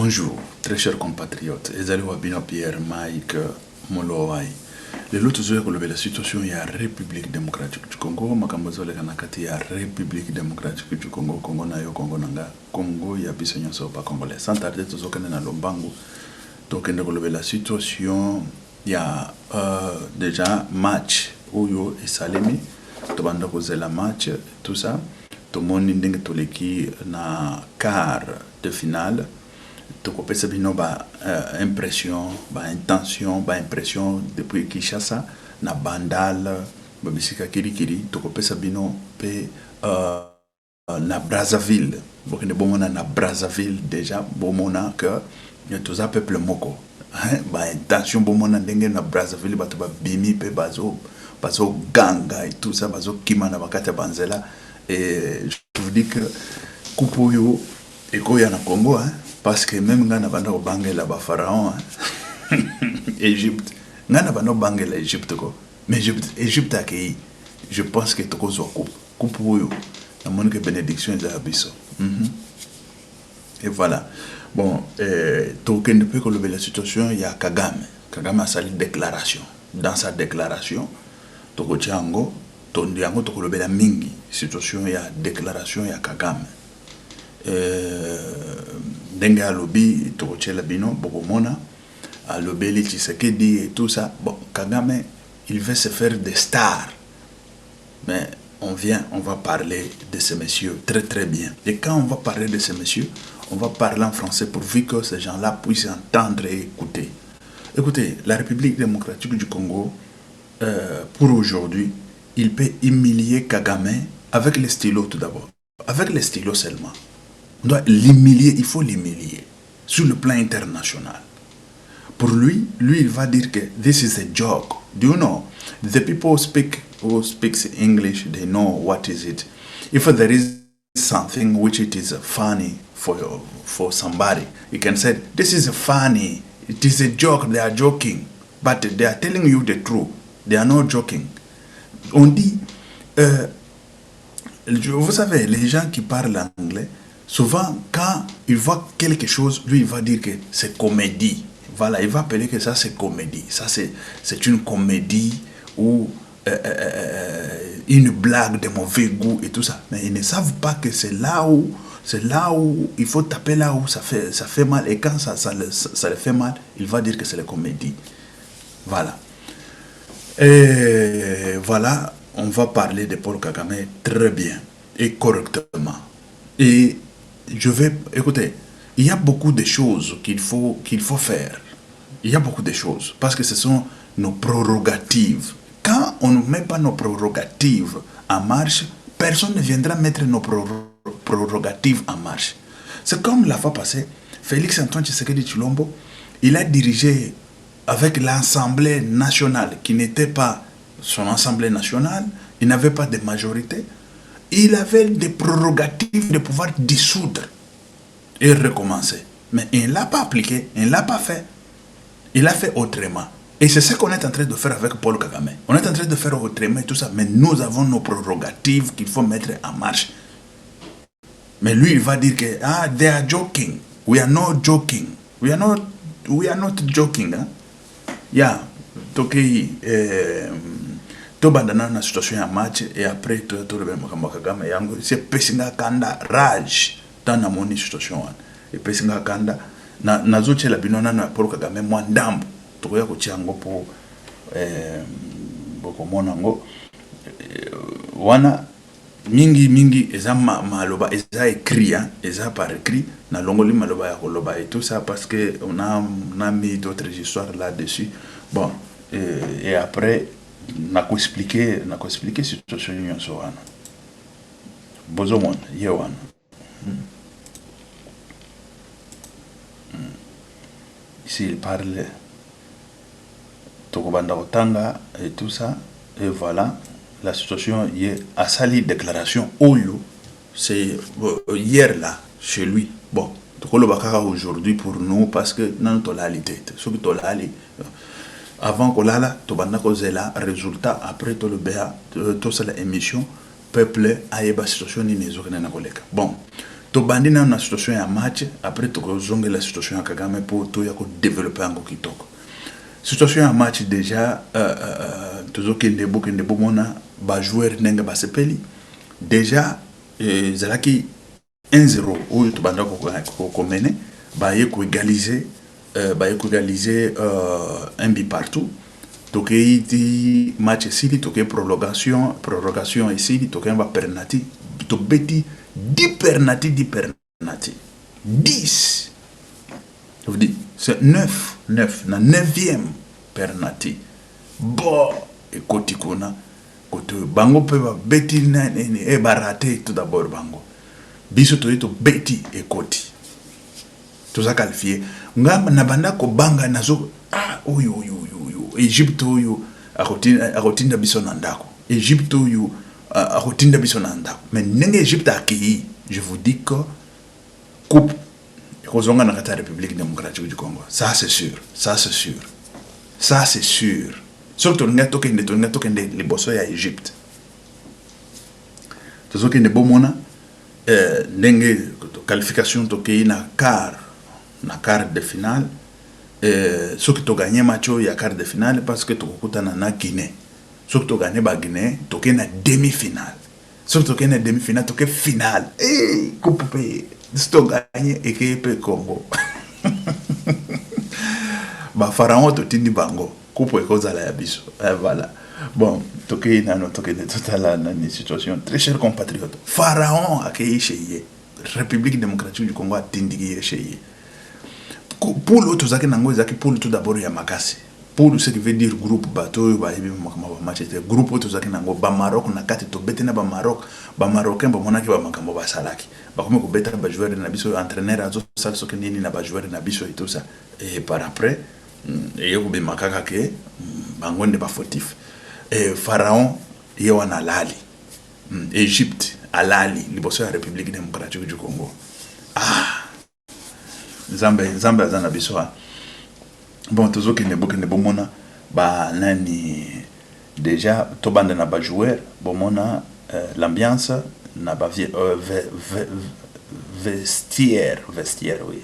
Bonjour, très chers compatriotes. Ezali Wabino Pierre Mike Molowai. Les autres jours, la situation est la République démocratique du Congo. Makambozo le kanakati ya République démocratique du Congo. Congo na yo Congo nanga. Congo ya biso nyonso pa congolais. Sans tarder, tous okende na lombangu. Tokende kolobe la situation ya déjà match oyo esalemi. Tobanda kozela match tout ça. Tout le monde ndenge toleki na quart de finale. Tokopesa bino ba impression, ba intention, ba impression depuis Kinshasa na Bandal, ba bisika kirikiri. Tokopesa bino pe na Brazzaville. Bokende bomona na Brazzaville déjà bomona que tous a peuple moko. Ba intention bomona ndenge na Brazzaville bato ba bimi pe bazo ganga et tout ça bazo kimana bakata banzela. Et je vous dis que Kupuyo et Koya na Congo, parce que même Gana Bano Bangela Pharaon, Égypte, Gana Bano Bangela Égypte, mais Égypte a accueilli. Je pense que Toko Zo Kupuyo, la monnaie bénédiction de Abisso. Et voilà. Bon, Token ne peut que la situation, il y a Kagame. Kagame a sali déclaration. Dans sa déclaration, Toko Tchango, Tondiango tokolobe la mingi situation ya déclaration ya Kagame denga lobby tokochela bino bokomona a lobeli Tshisekedi et tout ça. Bon, Kagame il veut se faire des stars, mais on va parler de ces messieurs très très bien. Et quand on va parler de ces messieurs, on va parler en français pourvu que ces gens-là puissent entendre et écouter. Écoutez, la République démocratique du Congo pour aujourd'hui, il peut humilier Kagame avec les stylos tout d'abord. Avec les stylos seulement. On doit l'humilier, il faut l'humilier. Sur le plan international. Pour lui, il va dire que this is a joke. Do you know? The people who speaks English, they know what is it. If there is something which it is funny for somebody, you can say, this is funny. It is a joke, they are joking. But they are telling you the truth. They are not joking. On dit, vous savez, les gens qui parlent anglais, souvent, quand ils voient quelque chose, lui, il va dire que c'est comédie. Voilà, il va appeler que ça, c'est comédie. Ça, c'est une comédie ou une blague de mauvais goût et tout ça. Mais ils ne savent pas que c'est là où il faut taper là où ça fait mal. Et quand ça le fait mal, il va dire que c'est la comédie. Voilà. Et voilà, on va parler de Paul Kagame très bien et correctement. Et écoutez, il y a beaucoup de choses qu'il faut faire. Il y a beaucoup de choses, parce que ce sont nos prérogatives. Quand on ne met pas nos prérogatives en marche, personne ne viendra mettre nos prérogatives en marche. C'est comme la fois passée, Félix Antoine Tshisekedi Tshilombo, il a dirigé avec l'Assemblée nationale, qui n'était pas son Assemblée nationale, il n'avait pas de majorité, il avait des prérogatives de pouvoir dissoudre et recommencer. Mais il ne l'a pas appliqué, il ne l'a pas fait. Il a fait autrement. Et c'est ce qu'on est en train de faire avec Paul Kagame. On est en train de faire autrement et tout ça, mais nous avons nos prérogatives qu'il faut mettre en marche. Mais lui, il va dire que, they are joking. We are not joking. We are not joking. Hein? Ya toki tobandana na situation ya match et après to le makambo Kagame yango c'est pesinga kanda rage dans na moni situation et pesinga kanda na zochela binona na Paul Kagame mwandambo tokoya ko tiango po bokomona ngo wana mingi eza maloba eza écrit eza par écrit na longoli maloba ya koloba et tout ça parce que on a mis d'autres histoires là-dessus. Bon, et après n'a expliqué situation nyonso wana. Bozomon yewana. Ici il parle Tokobanda Otanga et tout ça, et voilà. La situation est à sali déclaration Oyo, c'est hier là, chez lui. Bon, aujourd'hui pour nous, parce que dans notre réalité, avant qu'on l'a, tobanda kozela résultat après tout le béa, toute l'émission, peuple a une situation ni les na koleka. Bon, to bandi na na situation ya match après to zonge la situation ya Kagame pour to ya ko développer ngo kitoko situation ya match déjà toujours kende bomona ba joueur nenga ba sepeli déjà zalaki 1-0 ou to banda ko mener ba ye ko égaliser un but partout donc il match ici donc prolongation ici donc un penalty to beti 10 penalty 10 je vous dis c'est 9 na 9e penalty bon et côté kuna côté bango pe ba beti na e baraté tout d'abord bango biso to beti et côté tout ça qualifié ngamba na banda ko banga nazo oyo Egypte oyo akotinda biso na ndako Egypte oyo akotinda biso na ndako mais ndenge Egypte akei je vous dis que coupe kozonga na kata République démocratique du Congo ça c'est sûr surtout nga tokende liboso ya Egypte tozokende bomona ndenge qualification tokei na quart de finale ceux qui ont gagné match il y a quart de finale parce que tu as na Guinée ceux qui ont gagné ba Guinée tu as na demi-finale ceux qui ont gagné demi-finale tu as finale coupe pe si tu as gagné équipe Congo ba pharaon to tindi bango coupe e cause la ya biso voilà bon tu as na no tu as total na une situation très cher compatriote pharaon accueilli chez yé République démocratique du Congo a tindi chez yé pour l'autre zaki nango zaki pour tout d'abord ya makasi pour ce qui veut dire groupe bateau ba yebi makamba ba match groupe autre zaki nango ba Maroc na kati to bete na ba Marocain ba monaki ba makambo ba salaki ba comme ko beta ba joueur na biso entraîneur azo sala soki nini na ba joueur na biso et tout ça et par après et ko be makaka ke bangonde ba fautif et pharaon ye wana lali Égypte alali liboso ya République démocratique du Congo Zambé azana bisoa bon tozoki ne bomona ba nani déjà to bande na ba joueur bomona l'ambiance na ba vestiaire oui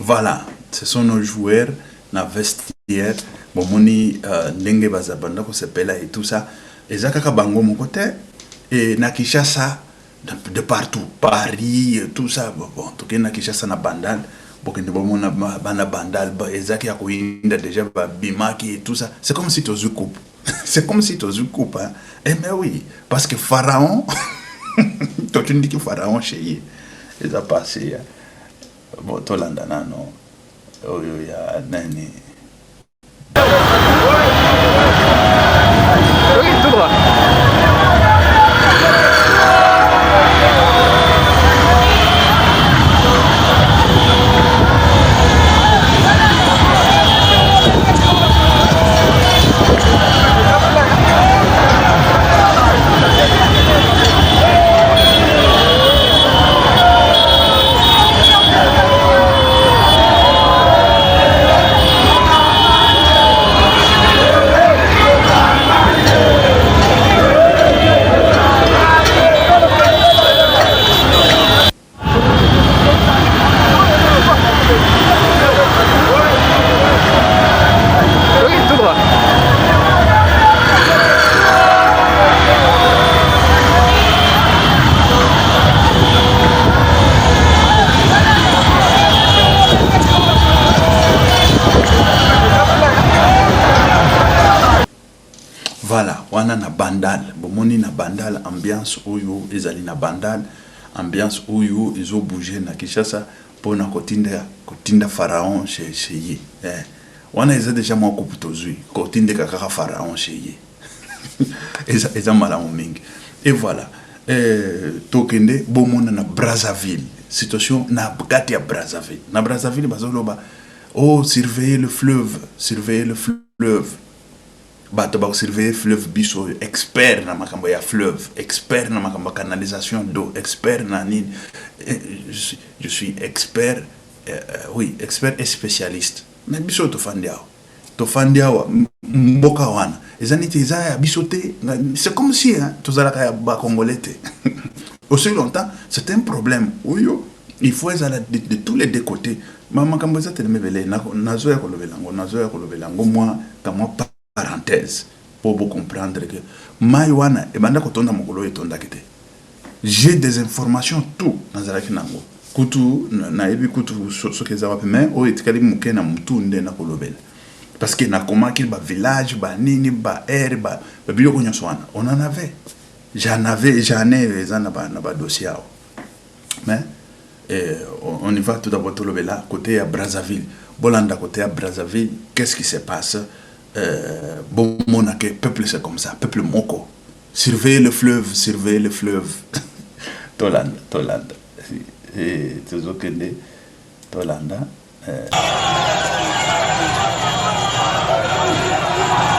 Voilà, ce sont nos joueurs, na vestiaire, bon moni ndenge bazabanda ko sepela et tout ça. Et zakaka bango mon côté et na Kinshasa de partout, Paris, tout ça bon, tout na Kinshasa na bandal, bon ne bon na bana bandal, et zaki akoinda déjà ba bimaki et tout ça. C'est comme si tu coupe. C'est comme si tu coupe hein. Eh mais oui, parce que pharaon toi tu dis que pharaon chez il a passé bon tolanda nano oyo ya nani oui tout droit Voilà, wana na bandal, bomoni na bandal, ambiance oyo ezali na bandal, ambiance oyo ezo bouger na Kinshasa pour kotinda pharaon chez ye. On a déjà moi coupe tozui, kotinda kaka pharaon chez ye. Eza malamu mingi. Et voilà. Tokende bomona na Brazzaville. Situation na kati ya Brazzaville. Na Brazzaville bazoloba oh surveiller le fleuve, surveiller le fleuve. Bato ba surveiller fleuve biso expert na makambo ya fleuve, expert na makambo canalisation d'eau, expert na nini. Je suis expert oui, expert et spécialiste. Mais biso to fandiawa mboka wana. Ezanite ezaya bisoté, c'est comme si hein, tous à la ba congolais. Aussi longtemps, c'est un problème. Oui, il faut être de tous les deux côtés. Maman quand vous êtes me nazoya kolobelango moi comme moi parenthèse pour vous comprendre que Maïwana et banda kotonda mokolo etonda kete. J'ai des informations tout nazalaki nango. Kutu na ebi kutu so kezaba mais o etikali mukena mutu nde na kolobela. Parce que na comment qu'il ba village ba nini ba air ba biloko nyonso wana on en avait. J'en ai les na ba dossier. Mais on y va tout d'abord là côté à Brazzaville. Bolanda côté à Brazzaville, qu'est-ce qui se passe? Bon monake peuple c'est comme ça, peuple moko. Surveiller le fleuve, surveiller le fleuve. Tolanda. Et Tozokende Tolanda.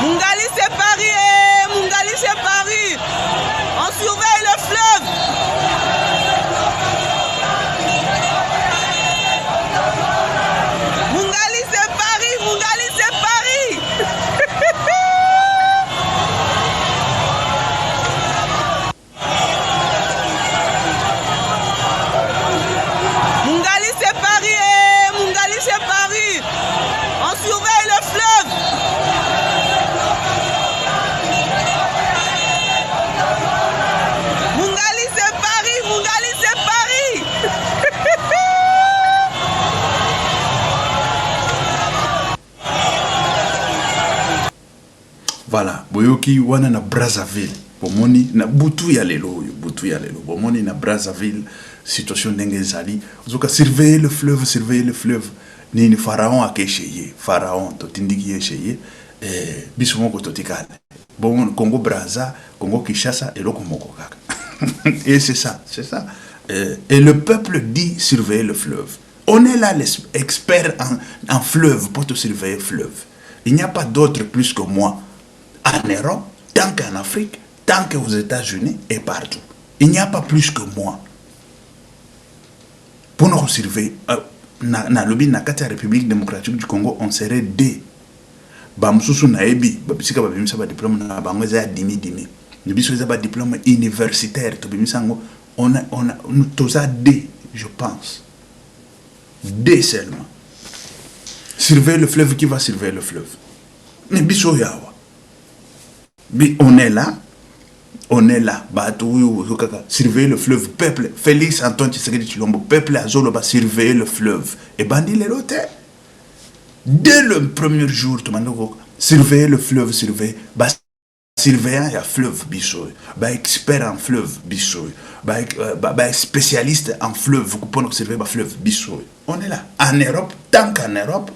Mungali c'est Paris, Mungali c'est Paris. On surveille le fleuve. Mungali c'est Paris, Mungali c'est Paris. Mungali c'est Paris, Mungali c'est Paris. On surveille le fleuve. Mungali c'est Paris, Mungali c'est Paris. Voilà, boyoki wana na Brazzaville. Bomoni na butu ya lelo. Bomoni na Brazzaville, situation ndenge zali. Zoka surveiller le fleuve, surveiller le fleuve. Ni pharaon akesheye, pharaon to tindiki yesheye. Biso moko totikane. Bon Congo Brazza, Congo Kinshasa et loko moko kaka. Et c'est ça. Et le peuple dit surveiller le fleuve. On est là les experts en fleuve pour te surveiller le fleuve. Il n'y a pas d'autre plus que moi. En Europe, tant qu'en Afrique, tant qu'aux États-Unis et partout. Il n'y a pas plus que moi. Pour nous surveiller, dans la République démocratique du Congo, on serait deux. Bamsusu naebi, babisika babimisa ba diplôme na bango za dimi. Nibiso za ba diplôme universitaire, to bimisango, on a tous à deux, je pense. Deux seulement. Surveiller le fleuve, qui va surveiller le fleuve? Nibiso yawa. On est là, surveiller le fleuve, peuple, Félix Antoine Tshisekedi Tshilombo, peuple Azolo va surveiller le fleuve. Et bandi les lotes. Dès le premier jour, tout le monde surveiller le fleuve, surveiller, surveillant le fleuve, bisoy, expert en fleuve, bisoy, spécialiste en fleuve, pour surveiller le fleuve, bisoy. On est là, en Europe, tant qu'en Europe,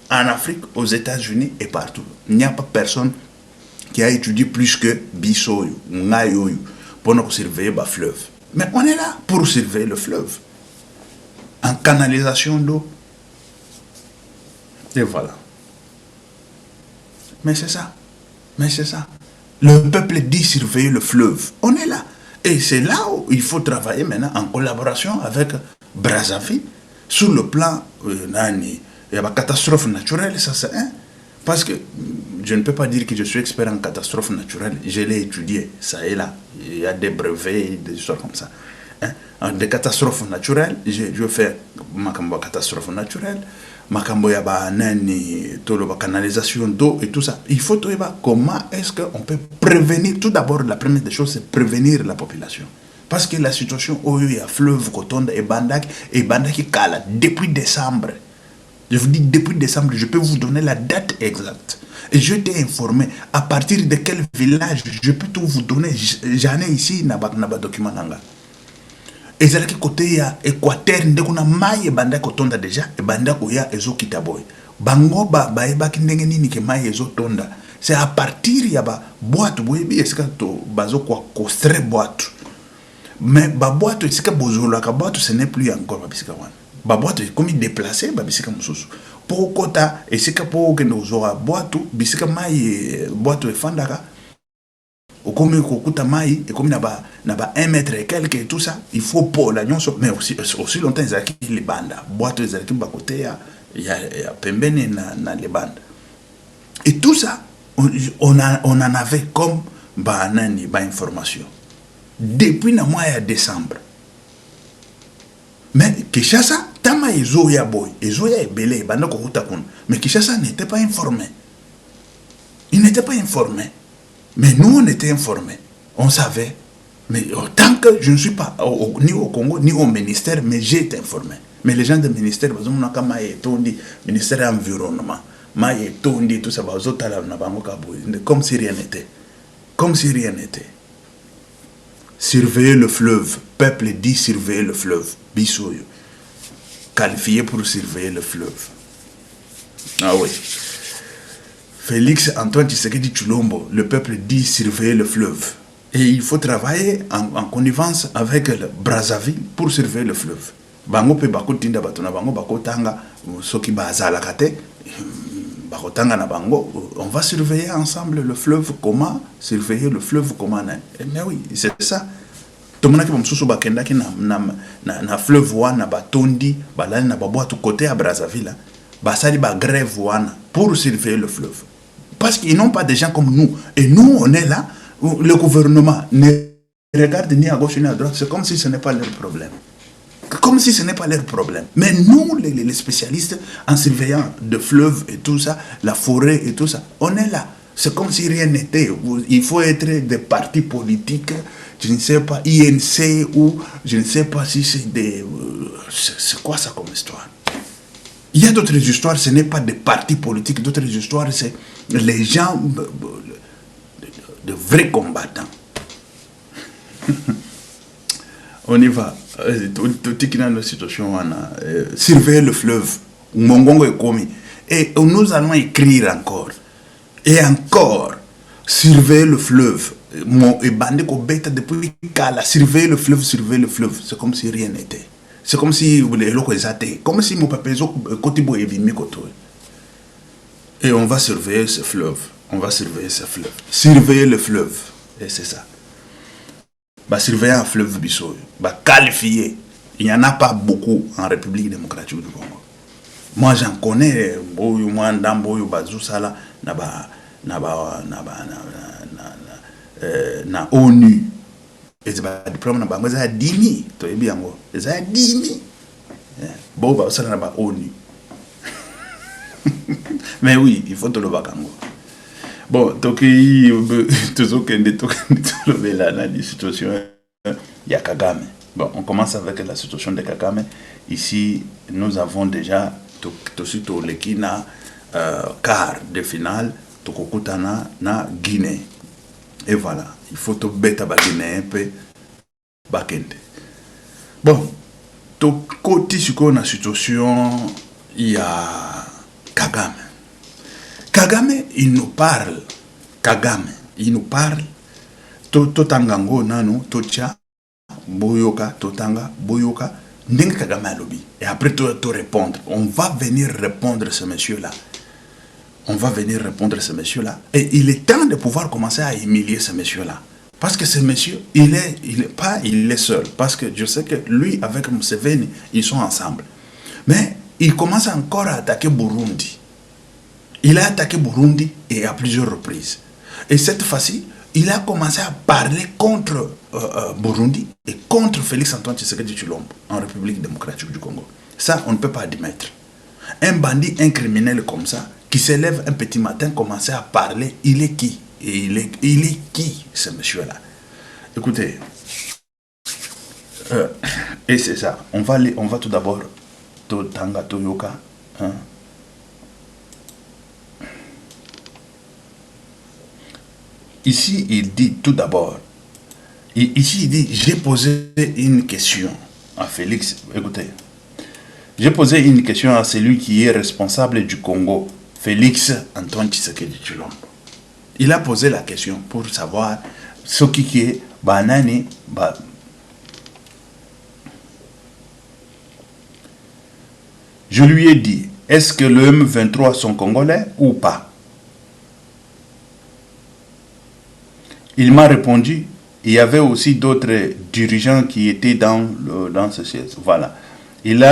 en Afrique, aux États-Unis et partout. Il n'y a pas personne qui a étudié plus que Bissoy, Ngayoyu, pour nous surveiller le fleuve. Mais on est là pour surveiller le fleuve. En canalisation d'eau. Et voilà. Mais c'est ça. Le peuple dit surveiller le fleuve. On est là. Et c'est là où il faut travailler maintenant en collaboration avec Brazzaville sur le plan il y a une catastrophe naturelle, ça c'est un. Parce que je ne peux pas dire que je suis expert en catastrophe naturelle. Je l'ai étudié, ça et là. Il y a des brevets, des histoires comme ça. Des catastrophes naturelles, je fais ma catastrophe naturelle, ma canalisation d'eau et tout ça. Il faut trouver comment est-ce qu'on peut prévenir. Tout d'abord, la première des choses, c'est prévenir la population. Parce que la situation où il y a fleuve, Kotonda et Bandaki Kala, depuis décembre. Je vous dis, depuis décembre, je peux vous donner la date exacte. Et je t'ai informé à partir de quel village, je peux tout vous donner. J'en ai ici, naba document nanga. ezalaki côté ya Équateur ndeko na mai ebanda kotonda déjà ebanda koya ezokita boy bango bayebaki ndenge nini ke mai ezotonda c'est à partir ya ba boîte boyebi esika to bazo kwa construire boîte mais ba boîte esika bozolo ka boîte ce n'est plus encore babisika wana ba boîte comme déplacé babisika mususu pour kota esika pour que nous aura boîte bisika mai boîte efandaka okomi kokuta mai et comme na ba 1 mètre et quelque et tout ça il faut pour la nyonso mais aussi longtemps ezaki les bandes boîte ezaki ba côté ya pembeni na les bandes et tout ça on en avait comme ba information depuis le mois de décembre mais Kinshasa tama ezoya boy ezoya ebele banda kokuta kuna mais Kinshasa n'était pas informé, il n'était pas informé. Mais nous, on était informés. On savait. Mais tant que je ne suis pas ni au Congo, ni au ministère, mais j'ai été informé. Mais les gens du ministère, ministère de l'Environnement, tout ça, comme si rien n'était. Comme si rien n'était. Surveiller le fleuve. Peuple dit surveiller le fleuve. Bissoyo. Qualifié pour surveiller le fleuve. Ah oui. Félix Antoine Tshisekedi Tshilombo, le peuple dit surveiller le fleuve. Et il faut travailler en connivence avec le Brazzaville pour surveiller le fleuve. Bango pe bako tinda batona bango bako tanga soki bazala kate bako tanga na bango, on va surveiller ensemble le fleuve comment surveiller le fleuve comment. Mais oui, c'est ça. Tout le monde qui va me bakenda ki na fleuve wana batondi balani na babo tout côté à Brazzaville. Basali ba grève wana pour surveiller le fleuve. Parce qu'ils n'ont pas des gens comme nous. Et nous, on est là, le gouvernement ne regarde ni à gauche ni à droite. C'est comme si ce n'est pas leur problème. Comme si ce n'est pas leur problème. Mais nous, les spécialistes, en surveillant de fleuves et tout ça, la forêt et tout ça, on est là. C'est comme si rien n'était. Il faut être des partis politiques, je ne sais pas, INC ou je ne sais pas si c'est des... c'est quoi ça comme histoire? Il y a d'autres histoires, ce n'est pas des partis politiques, d'autres histoires, c'est les gens, de vrais combattants. On y va. Tout est dans la situation, surveiller le fleuve, Mongongo est commis. Et nous allons écrire encore. Et encore, surveiller le fleuve. Et bandé ko bêta depuis Kala, surveiller le fleuve, c'est comme si rien n'était. C'est comme si les locaux étaient, comme si mon papa Kotibo est venu côté. Et on va surveiller ce fleuve. On va surveiller ce fleuve. Surveiller le fleuve. Et c'est ça. Bah, surveiller un fleuve Bissau. Bah, qualifier. Il n'y en a pas beaucoup en République démocratique du Congo. Moi, j'en connais. Moi, dans Boyo Bazou Sala, na ONU. Et c'est pas diplôme na bango za 10 000 to ebi yango za 10 000 bon ba ça na ba ONU. Mais oui, il faut te le bakango. Bon, toki toujours kende to le là la situation ya Kagame. Bon, on commence avec la situation de Kagame. Ici, nous avons déjà to lekina quart de finale to kokutana na Guinée. Et voilà, il faut tout bêta baginer un peu bakende. Bon, tout côté sur la situation, il y a Kagame. Kagame, il nous parle. Kagame, il nous parle. Totangango nano, tocha, boyoka, totanga, boyoka, n'eng Kagame alobi. Et après, tu répondre. On va venir répondre à ce monsieur-là. On va venir répondre à ce monsieur-là. Et il est temps de pouvoir commencer à humilier ce monsieur-là. Parce que ce monsieur, il est seul. Parce que je sais que lui, avec Museveni, ils sont ensemble. Mais il commence encore à attaquer Burundi. Il a attaqué Burundi et à plusieurs reprises. Et cette fois-ci, il a commencé à parler contre Burundi et contre Félix Antoine Tshisekedi Tshilombo en République démocratique du Congo. Ça, on ne peut pas admettre. Un bandit, un criminel comme ça, qui se lève un petit matin, commencer à parler, il est qui? Et il est qui, ce monsieur-là? Écoutez, et c'est ça, on va tout d'abord, Tanga Toyoka, hein? Ici, il dit tout d'abord, Ici, il dit, j'ai posé une question à Félix. Écoutez, j'ai posé une question à celui qui est responsable du Congo, Félix Antoine Tshisekedi Tshilombo. Il a posé la question pour savoir ce qui est banani. Je lui ai dit, est-ce que le M23 sont congolais ou pas? Il m'a répondu, il y avait aussi d'autres dirigeants qui étaient dans ce siège. Voilà. Il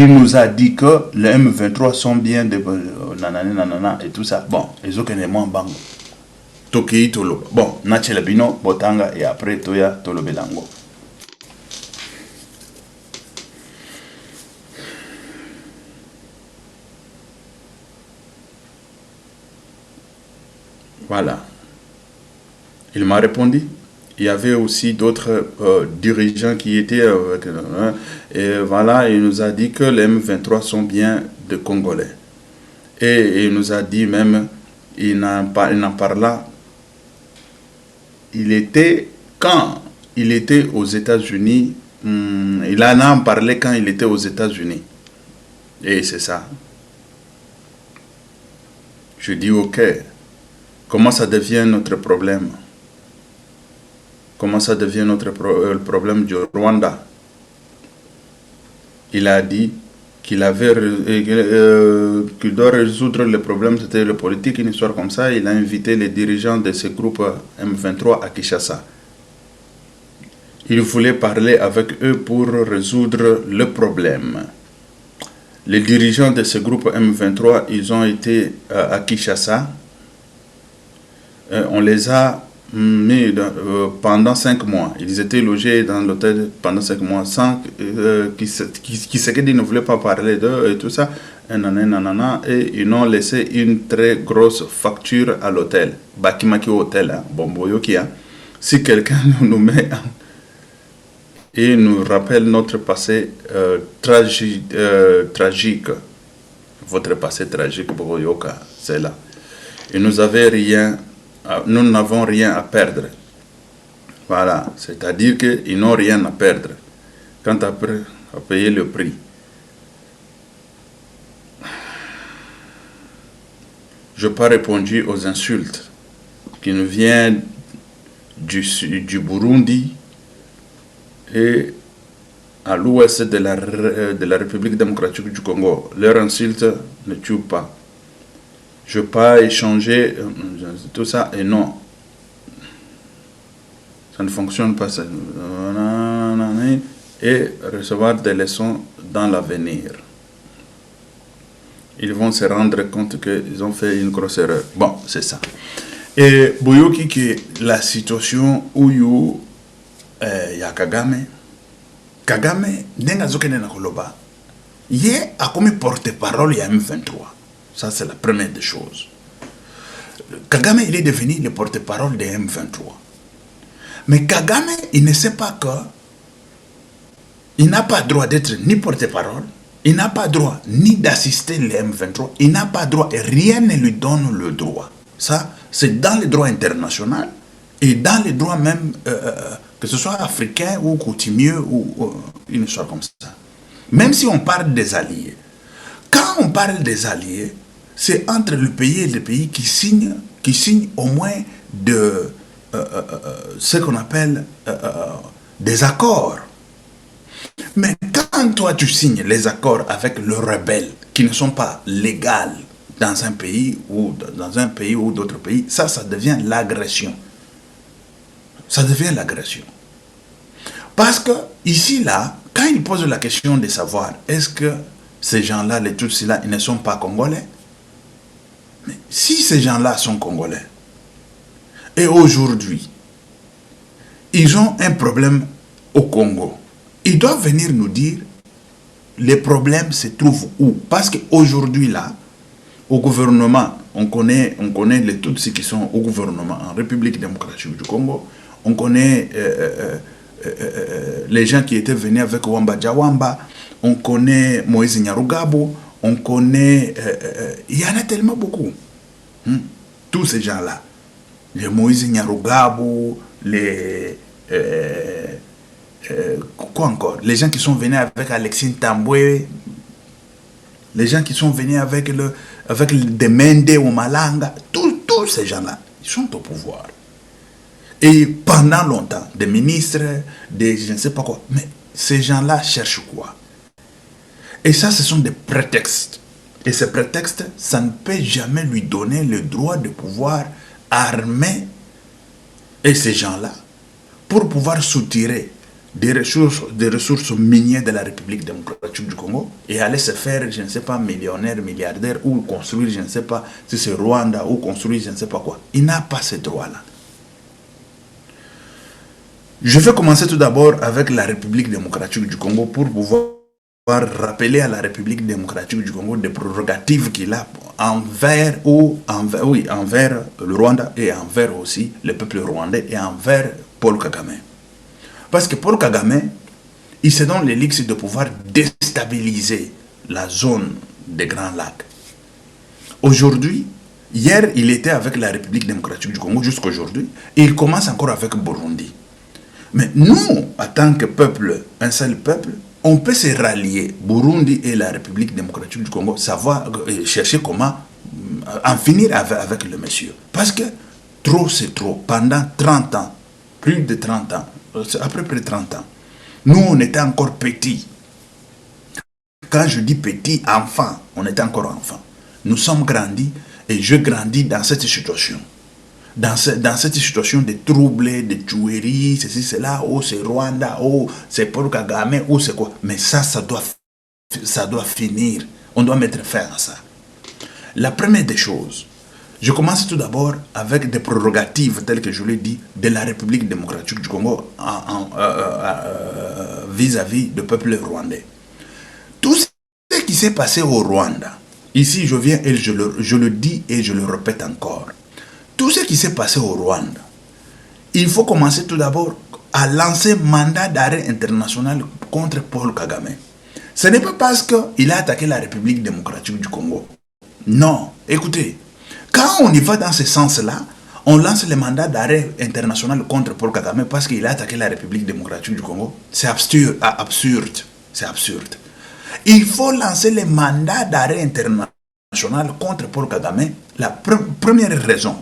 nous a dit que les M23 sont bien de nanana et tout ça. Bon, les autres éléments, bang. Toki tolo. Bon, Nachelabino, Botanga et après Toya Tolobelango. Voilà. Il m'a répondu. Il y avait aussi d'autres dirigeants qui étaient avec et voilà, il nous a dit que les M23 sont bien de Congolais. Et il nous a dit même, il en parla, quand il était aux États-Unis, il en a parlé quand il était aux États-Unis. Et c'est ça. Je dis, ok, comment ça devient notre problème? Comment ça devient le problème du Rwanda? Il a dit qu'il doit résoudre le problème, c'était le politique, une histoire comme ça. Il a invité les dirigeants de ce groupe M23 à Kinshasa. Il voulait parler avec eux pour résoudre le problème. Les dirigeants de ce groupe M23, ils ont été à Kinshasa. On les a mis pendant 5 mois. Ils étaient logés dans l'hôtel pendant 5 mois sans qui ne voulait pas parler d'eux et tout ça. Et ils ont laissé une très grosse facture à l'hôtel. Bakimaki Hotel, hein, Bomboyoki. Hein. Si quelqu'un nous met et nous rappelle notre passé tragique, votre passé tragique, Boyoka, c'est là. Et nous n'avons rien à perdre. Voilà, c'est-à-dire qu'ils n'ont rien à perdre. Quant à payer le prix. Je n'ai pas répondu aux insultes qui nous viennent du Burundi et à l'ouest de la République démocratique du Congo. Leurs insultes ne tuent pas. Je n'ai pas échangé tout ça et non. Ça ne fonctionne pas. Ça. Et recevoir des leçons dans l'avenir. Ils vont se rendre compte qu'ils ont fait une grosse erreur. Bon, c'est ça. Et Boyoki, que la situation où il y a Kagame, il a comme porte-parole il y a M23. Ça, c'est la première des choses. Kagame, il est devenu le porte-parole de M23. Mais Kagame, il ne sait pas que il n'a pas droit d'être ni porte-parole, il n'a pas droit ni d'assister les M23, il n'a pas droit et rien ne lui donne le droit. Ça, c'est dans le droit international et dans les droits même, que ce soit africain ou coutumier ou une chose comme ça. Même si on parle des alliés. Quand on parle des alliés, c'est entre le pays et le pays qui signe au moins ce qu'on appelle des accords. Mais quand toi tu signes les accords avec le rebelle qui ne sont pas légaux dans un pays ou d'autres pays, ça devient l'agression. Ça devient l'agression. Parce que ici, là, quand il pose la question de savoir est-ce que ces gens-là, les Tutsis-là, ils ne sont pas congolais? Mais si ces gens-là sont congolais, et aujourd'hui, ils ont un problème au Congo, ils doivent venir nous dire les problèmes se trouvent où? Parce qu'aujourd'hui, là, au gouvernement, on connaît les Tutsis qui sont au gouvernement en République démocratique du Congo, on connaît les gens qui étaient venus avec Wamba Djawamba, on connaît Moïse Nyarugabo, on connaît... il y en a tellement beaucoup. Tous ces gens-là. Les Moïse Nyarugabo, les quoi encore? Les gens qui sont venus avec Alexis Tamboué, les gens qui sont venus avec Demende ou Malanga, tous ces gens-là, ils sont au pouvoir. Et pendant longtemps, des ministres, des je ne sais pas quoi. Mais ces gens-là cherchent quoi? Et ça, ce sont des prétextes. Et ces prétextes, ça ne peut jamais lui donner le droit de pouvoir armer et ces gens-là pour pouvoir soutirer des ressources minières de la République démocratique du Congo et aller se faire, je ne sais pas, millionnaire, milliardaire, ou construire, je ne sais pas, si c'est Rwanda, ou construire, je ne sais pas quoi. Il n'a pas ce droit-là. Je vais commencer tout d'abord avec la République démocratique du Congo pour pouvoir rappeler à la République démocratique du Congo des prérogatives qu'il a envers le Rwanda et envers aussi le peuple rwandais et envers Paul Kagame. Parce que Paul Kagame, il se donne l'élixir de pouvoir déstabiliser la zone des Grands Lacs. Aujourd'hui, hier, il était avec la République démocratique du Congo jusqu'à aujourd'hui, et il commence encore avec Burundi. Mais nous, en tant que peuple, un seul peuple, on peut se rallier, Burundi et la République démocratique du Congo, savoir chercher comment en finir avec le monsieur. Parce que trop c'est trop. Pendant 30 ans, plus de 30 ans, à peu près 30 ans, nous on était encore petits. Quand je dis petit, enfant, on était encore enfant. Nous sommes grandis et je grandis dans cette situation. Dans cette situation de troubles, de tueries, ceci, cela, oh c'est Rwanda, oh c'est Paul Kagame, oh c'est quoi. Mais ça doit finir. On doit mettre fin à ça. La première des choses, je commence tout d'abord avec des prérogatives, telles que je l'ai dit, de la République démocratique du Congo vis-à-vis du peuple rwandais. Tout ce qui s'est passé au Rwanda, ici je viens et je le dis et je le répète encore. Tout ce qui s'est passé au Rwanda, il faut commencer tout d'abord à lancer mandat d'arrêt international contre Paul Kagame. Ce n'est pas parce qu'il a attaqué la République démocratique du Congo. Non, écoutez, quand on y va dans ce sens-là, on lance le mandat d'arrêt international contre Paul Kagame parce qu'il a attaqué la République démocratique du Congo. C'est absurde. C'est absurde. Il faut lancer le mandat d'arrêt international contre Paul Kagame. La première raison,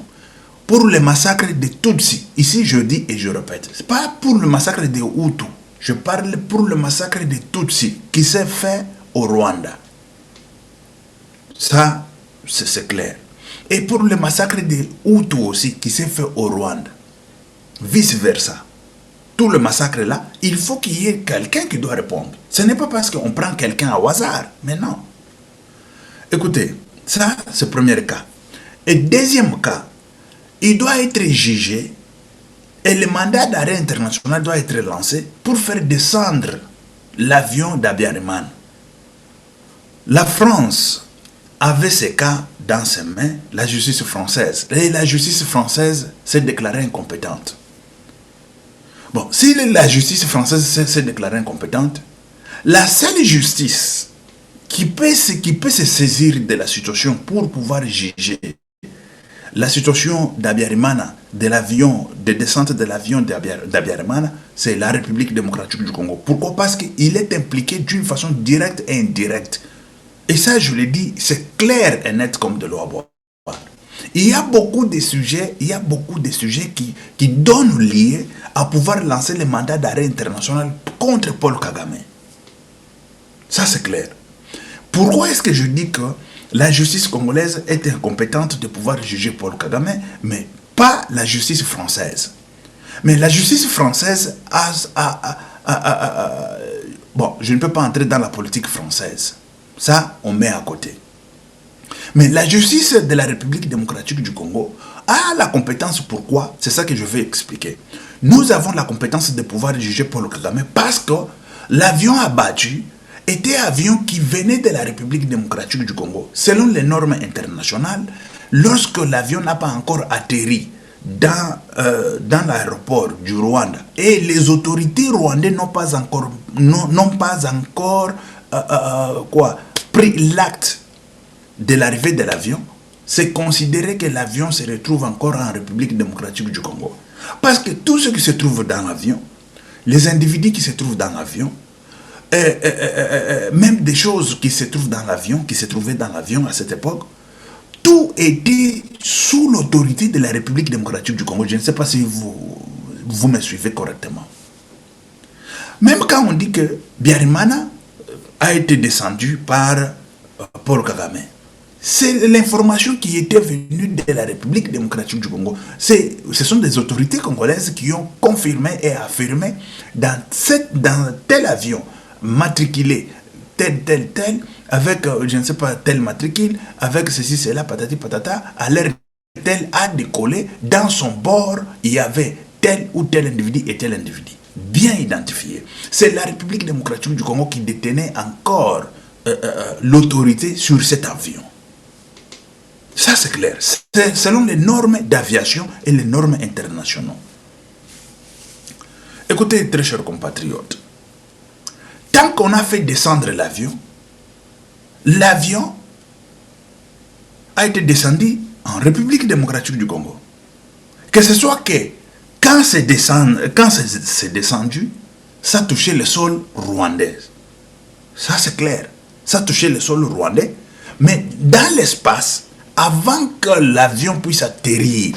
pour le massacre de Tutsi. Ici, je dis et je répète, ce n'est pas pour le massacre des Hutus. Je parle pour le massacre de Tutsi qui s'est fait au Rwanda. Ça, c'est clair. Et pour le massacre des Hutus aussi qui s'est fait au Rwanda. Vice-versa. Tout le massacre là, il faut qu'il y ait quelqu'un qui doit répondre. Ce n'est pas parce qu'on prend quelqu'un au hasard, mais non. Écoutez, ça, c'est le premier cas. Et deuxième cas, il doit être jugé et le mandat d'arrêt international doit être lancé pour faire descendre l'avion d'Abiyarimana. La France avait ce cas dans ses mains, la justice française. Et la justice française s'est déclarée incompétente. Bon, si la justice française s'est déclarée incompétente, la seule justice qui peut se saisir de la situation pour pouvoir juger la situation d'Abiyarimana, de l'avion, de descente de l'avion d'Abiyarimana, c'est la République démocratique du Congo. Pourquoi? Parce qu'il est impliqué d'une façon directe et indirecte. Et ça, je le dis, c'est clair et net comme de l'eau à boire. Il y a beaucoup de sujets, qui donnent lieu à pouvoir lancer le mandat d'arrêt international contre Paul Kagame. Ça, c'est clair. Pourquoi est-ce que je dis que la justice congolaise est incompétente de pouvoir juger Paul Kagame, mais pas la justice française? Mais la justice française bon, je ne peux pas entrer dans la politique française. Ça, on met à côté. Mais la justice de la République démocratique du Congo a la compétence. Pourquoi? C'est ça que je vais expliquer. Nous avons la compétence de pouvoir juger Paul Kagame parce que l'avion abattu était un avion qui venait de la République démocratique du Congo. Selon les normes internationales, lorsque l'avion n'a pas encore atterri dans l'aéroport du Rwanda et les autorités rwandaises n'ont pas encore pris l'acte de l'arrivée de l'avion, c'est considéré que l'avion se retrouve encore en République démocratique du Congo. Parce que tous ceux qui se trouvent dans l'avion, les individus qui se trouvent dans l'avion, même des choses qui se trouvent dans l'avion, qui se trouvaient dans l'avion à cette époque, tout était sous l'autorité de la République démocratique du Congo. Je ne sais pas si vous me suivez correctement. Même quand on dit que Biarimana a été descendu par Paul Kagame, c'est l'information qui était venue de la République démocratique du Congo. Ce sont des autorités congolaises qui ont confirmé et affirmé dans tel avion matriculé tel, avec, je ne sais pas, tel matricule, avec ceci, cela, patati, patata, à l'heure tel a décollé, dans son bord, il y avait tel ou tel individu et tel individu. Bien identifié. C'est la République démocratique du Congo qui détenait encore l'autorité sur cet avion. Ça, c'est clair. C'est selon les normes d'aviation et les normes internationales. Écoutez, très chers compatriotes, tant qu'on a fait descendre l'avion a été descendu en République démocratique du Congo. Que ce soit que, quand c'est descendu, ça touchait le sol rwandais. Ça, c'est clair. Ça touchait le sol rwandais. Mais dans l'espace, avant que l'avion puisse atterrir,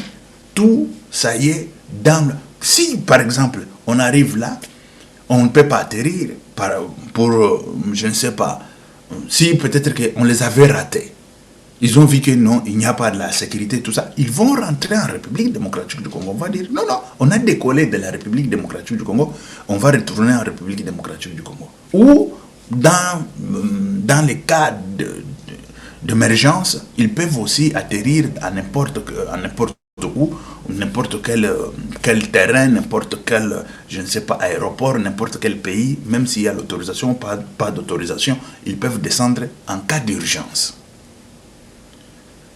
tout, ça y est, si, par exemple, on arrive là, on ne peut pas atterrir pour, je ne sais pas, si peut-être qu'on les avait ratés. Ils ont vu que non, il n'y a pas de la sécurité, tout ça. Ils vont rentrer en République démocratique du Congo. On va dire, non, on a décollé de la République démocratique du Congo, on va retourner en République démocratique du Congo. Ou, dans les cas d'émergence, ils peuvent aussi atterrir à n'importe où, n'importe quel terrain, n'importe quel, je ne sais pas, aéroport, n'importe quel pays, même s'il y a l'autorisation ou pas d'autorisation, ils peuvent descendre en cas d'urgence.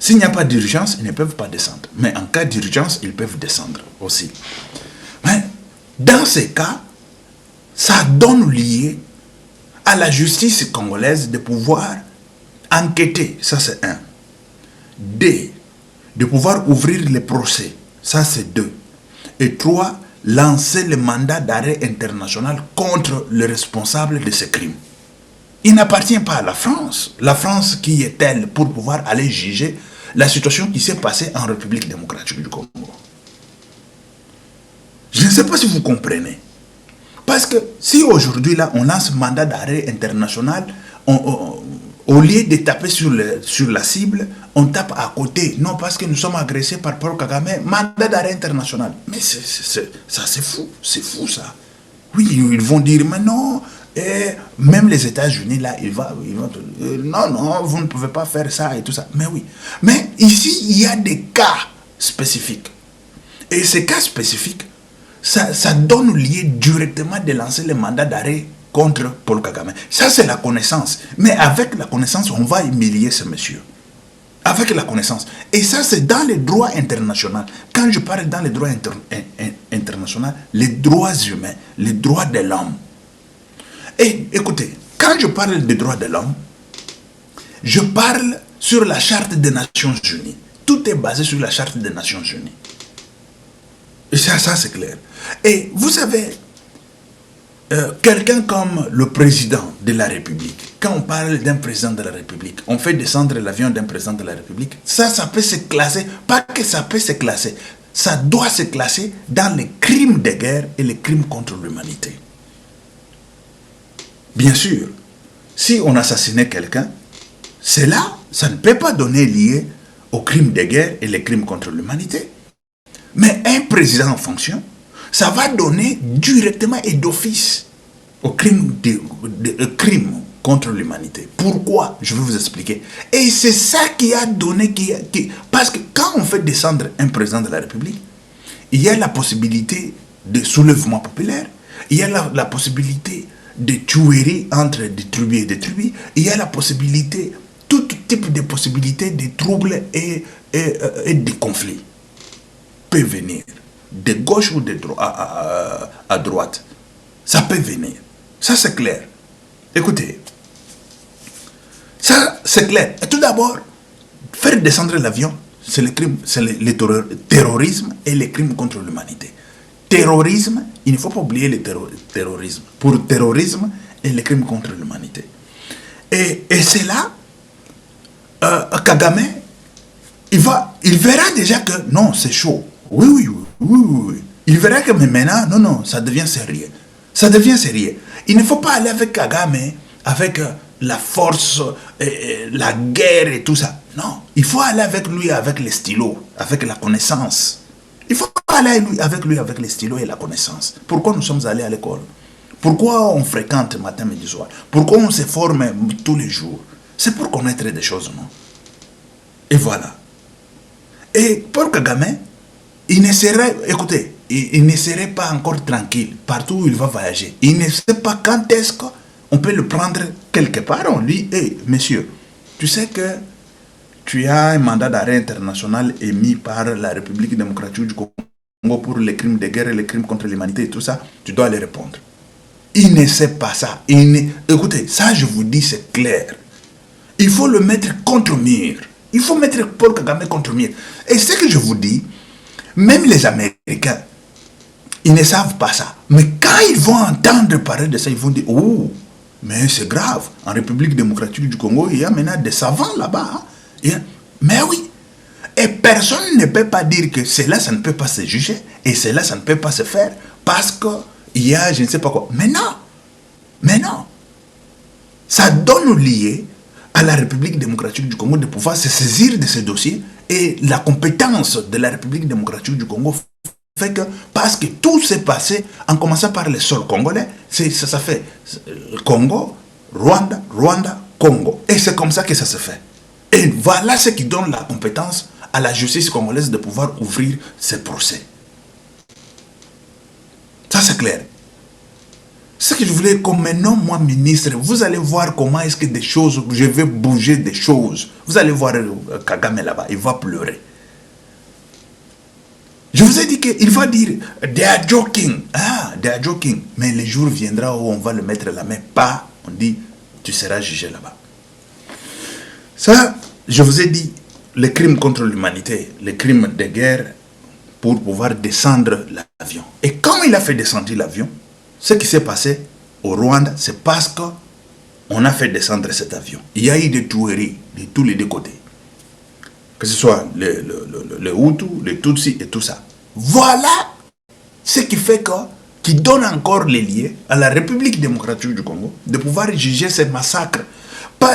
S'il n'y a pas d'urgence, ils ne peuvent pas descendre. Mais en cas d'urgence, ils peuvent descendre aussi. Mais dans ces cas, ça donne lieu à la justice congolaise de pouvoir enquêter. Ça, c'est 1. 2. De pouvoir ouvrir les procès. Ça, c'est 2. Et 3. Lancer le mandat d'arrêt international contre le responsable de ces crimes. Il n'appartient pas à la France. La France qui est-elle pour pouvoir aller juger la situation qui s'est passée en République démocratique du Congo? Je ne sais pas si vous comprenez. Parce que si aujourd'hui, là, on lance un mandat d'arrêt international, au lieu de taper sur la cible, on tape à côté. Non, parce que nous sommes agressés par Paul Kagame, mandat d'arrêt international. Mais ça, c'est fou. C'est fou, ça. Oui, ils vont dire, mais non, même les États-Unis, là, ils vont non, vous ne pouvez pas faire ça et tout ça. Mais oui. Mais ici, il y a des cas spécifiques. Et ces cas spécifiques, ça donne lieu directement de lancer le mandat d'arrêt contre Paul Kagame. Ça, c'est la connaissance. Mais avec la connaissance, on va humilier ce monsieur. Avec la connaissance. Et ça, c'est dans les droits internationaux. Quand je parle dans les droits internationaux, les droits humains, les droits de l'homme. Et écoutez, quand je parle des droits de l'homme, je parle sur la Charte des Nations Unies. Tout est basé sur la Charte des Nations Unies. Et ça c'est clair. Et vous savez, quelqu'un comme le président de la République, quand on parle d'un président de la République, on fait descendre l'avion d'un président de la République, ça peut se classer, pas que ça peut se classer, ça doit se classer dans les crimes de guerre et les crimes contre l'humanité. Bien sûr, si on assassinait quelqu'un, cela, ça ne peut pas donner lieu aux crimes de guerre et les crimes contre l'humanité. Mais un président en fonction, ça va donner directement et d'office aux crimes contre l'humanité. Pourquoi? Je vais vous expliquer. Et c'est ça qui a donné... parce que quand on fait descendre un président de la République, il y a la possibilité de soulèvement populaire, il y a la possibilité de tuerie entre des tribus et des tribus, il y a la possibilité, tout type de possibilités de troubles et de conflits peut venir, de gauche ou à droite. Ça peut venir. Ça, c'est clair. Écoutez, ça, c'est clair. Et tout d'abord, faire descendre l'avion, c'est le crime, c'est le terrorisme et les crimes contre l'humanité. terrorisme, il ne faut pas oublier le terrorisme. Pour terrorisme et les crimes contre l'humanité. Et c'est là, Kagame, il verra déjà que non, c'est chaud. Oui. Il verra que mais maintenant, non, ça devient sérieux. Ça devient sérieux. Il ne faut pas aller avec Kagame, avec la force, la guerre et tout ça. Non, il faut aller avec lui avec les stylos, avec la connaissance. Il faut aller avec lui avec les stylos et la connaissance. Pourquoi nous sommes allés à l'école? Pourquoi on fréquente matin, midi, soir? Pourquoi on se forme tous les jours? C'est pour connaître des choses, non? Et voilà. Et Paul Kagame, il ne serait, écoutez, il ne serait pas encore tranquille partout où il va voyager. Il ne sait pas quand est-ce qu'on peut le prendre quelque part. On lui dit, hey, monsieur, tu sais que tu as un mandat d'arrêt international émis par la République démocratique du Congo pour les crimes de guerre et les crimes contre l'humanité et tout ça, tu dois aller répondre. Il ne sait pas ça. Écoutez, ça je vous dis, c'est clair. Il faut le mettre contre mur. Il faut mettre Paul Kagame contre mur. Et ce que je vous dis, même les Américains, ils ne savent pas ça. Mais quand ils vont entendre parler de ça, ils vont dire, oh, mais c'est grave. En République démocratique du Congo, il y a maintenant des savants là-bas. Hein. Mais oui. Et personne ne peut pas dire que cela, ça ne peut pas se juger. Et cela, ça ne peut pas se faire. Parce qu'il y a je ne sais pas quoi. Mais non. Ça donne lié à la République démocratique du Congo de pouvoir se saisir de ces dossiers. Et la compétence de la République démocratique du Congo fait que, parce que tout s'est passé en commençant par les sols congolais, ça fait Congo, Rwanda, Congo. Et c'est comme ça que ça se fait. Et voilà ce qui donne la compétence à la justice congolaise de pouvoir ouvrir ces procès. Ça c'est clair. Ce que je voulais, comme maintenant, moi, ministre, vous allez voir comment est-ce que des choses, je vais bouger des choses. Vous allez voir Kagame là-bas, il va pleurer. Je vous ai dit qu'il va dire, they are joking. Ah, they are joking. Mais le jour viendra où on va le mettre la main. Pas, on dit, tu seras jugé là-bas. Ça, je vous ai dit, les crimes contre l'humanité, les crimes de guerre, pour pouvoir descendre l'avion. Et quand il a fait descendre l'avion, ce qui s'est passé au Rwanda, c'est parce qu'on a fait descendre cet avion. Il y a eu des tueries de tous les deux côtés. Que ce soit les Hutus, les Tutsis et tout ça. Voilà ce qui fait qui donne encore les liens à la République démocratique du Congo de pouvoir juger ces massacres.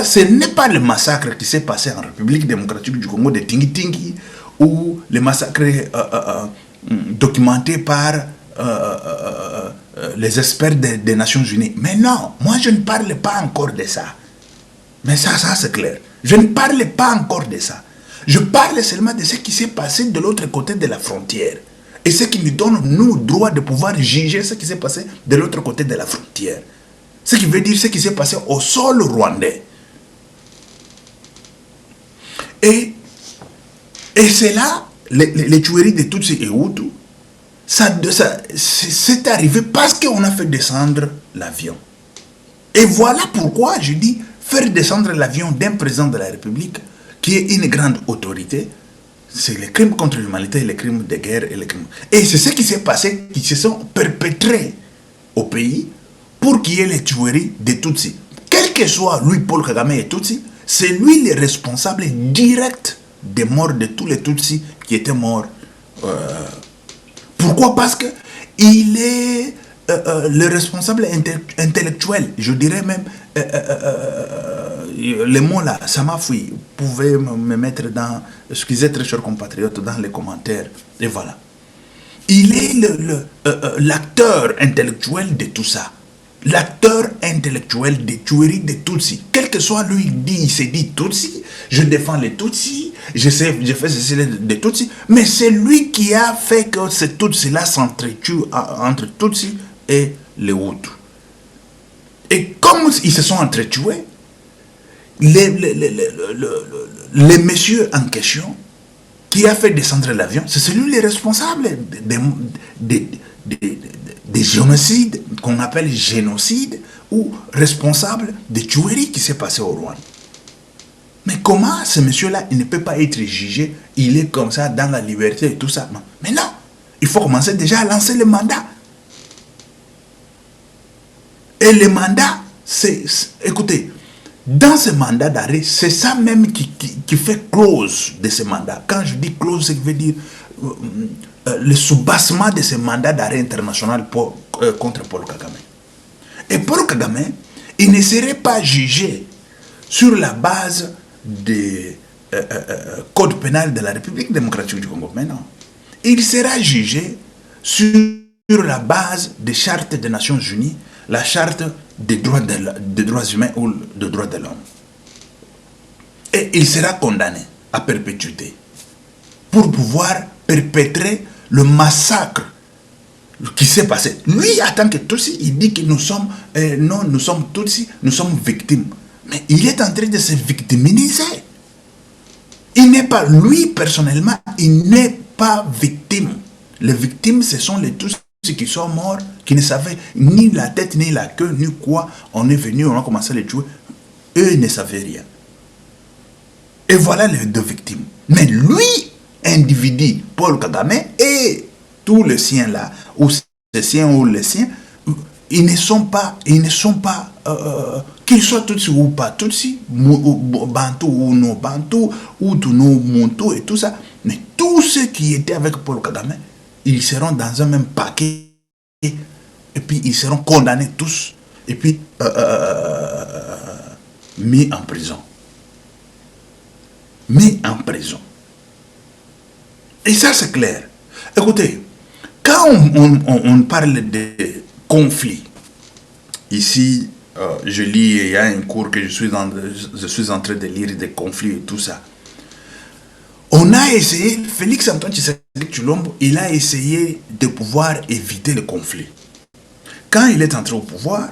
Ce n'est pas le massacre qui s'est passé en République démocratique du Congo de Tingi Tingi ou les massacres documentés par les experts des Nations Unies. Mais non, moi je ne parle pas encore de ça. Mais ça c'est clair. Je ne parle pas encore de ça. Je parle seulement de ce qui s'est passé de l'autre côté de la frontière. Et ce qui nous donne, nous, le droit de pouvoir juger ce qui s'est passé de l'autre côté de la frontière. Ce qui veut dire ce qui s'est passé au sol rwandais. Et c'est là, les tueries de Tutsis et Hutus, c'est arrivé parce qu'on a fait descendre l'avion. Et voilà pourquoi je dis, faire descendre l'avion d'un président de la République, qui est une grande autorité, c'est les crimes contre l'humanité, les crimes de guerre et les crimes. Et c'est ce qui s'est passé, qui se sont perpétrés au pays pour qu'il y ait les tueries des Tutsis. Quel que soit lui, Paul Kagame et Tutsis, c'est lui le responsable direct des morts de tous les Tutsis qui étaient morts. Pourquoi? Parce que il est le responsable intellectuel, je dirais même, les mots là, ça m'a fui. Vous pouvez me mettre dans, excusez très chers compatriotes, dans les commentaires. Et voilà. Il est l'acteur intellectuel de tout ça. L'acteur intellectuel des tueries des Tutsis. Quel que soit lui, il s'est dit Tutsi, je défends les Tutsis, je fais ceci des Tutsis, mais c'est lui qui a fait que ces Tutsis-là s'entretuent entre Tutsis et les Hutus. Et comme ils se sont entretués, les messieurs en question, qui a fait descendre l'avion, c'est celui le responsable des génocides, qu'on appelle génocide, ou responsable des tueries qui s'est passé au Rwanda. Mais comment ce monsieur-là, il ne peut pas être jugé, il est comme ça dans la liberté et tout ça? Non. Mais non, il faut commencer déjà à lancer le mandat. Et le mandat, écoutez, dans ce mandat d'arrêt, c'est ça même qui fait clause de ce mandat. Quand je dis clause, c'est que veut dire le soubassement de ce mandat d'arrêt international contre Paul Kagame. Et Paul Kagame, il ne serait pas jugé sur la base des code pénal de la République démocratique du Congo. Mais non. Il sera jugé sur la base des chartes des Nations Unies, la charte des droits humains ou des droits de l'homme. Et il sera condamné à perpétuité pour pouvoir perpétrer le massacre qui s'est passé. Lui, en tant que Tutsi, il dit que nous sommes, non, nous sommes Tutsi, nous sommes victimes. Mais il est en train de se victimiser. Il n'est pas, lui personnellement, il n'est pas victime. Les victimes, ce sont les Tutsis qui sont morts, qui ne savaient ni la tête, ni la queue, ni quoi. On est venu, on a commencé à les tuer. Eux, ils ne savaient rien. Et voilà les deux victimes. Mais lui, individu, Paul Kagame, et tous les siens là, ou ces siens ou les siens, ils ne sont pas, qu'ils soient Tutsi ou pas Tutsi, Bantou ou non Bantou, ou Tuno, Montou et tout ça, mais tous ceux qui étaient avec Paul Kagame, ils seront dans un même paquet, et puis ils seront condamnés tous, et puis mis en prison. Mis en prison. Et ça, c'est clair. Écoutez, quand on parle de conflits, ici, je lis, il y a un cours que je suis en train de lire des conflits et tout ça. On a essayé, Félix Antoine Tshisekedi Tshilombo, il a essayé de pouvoir éviter le conflit. Quand il est entré au pouvoir,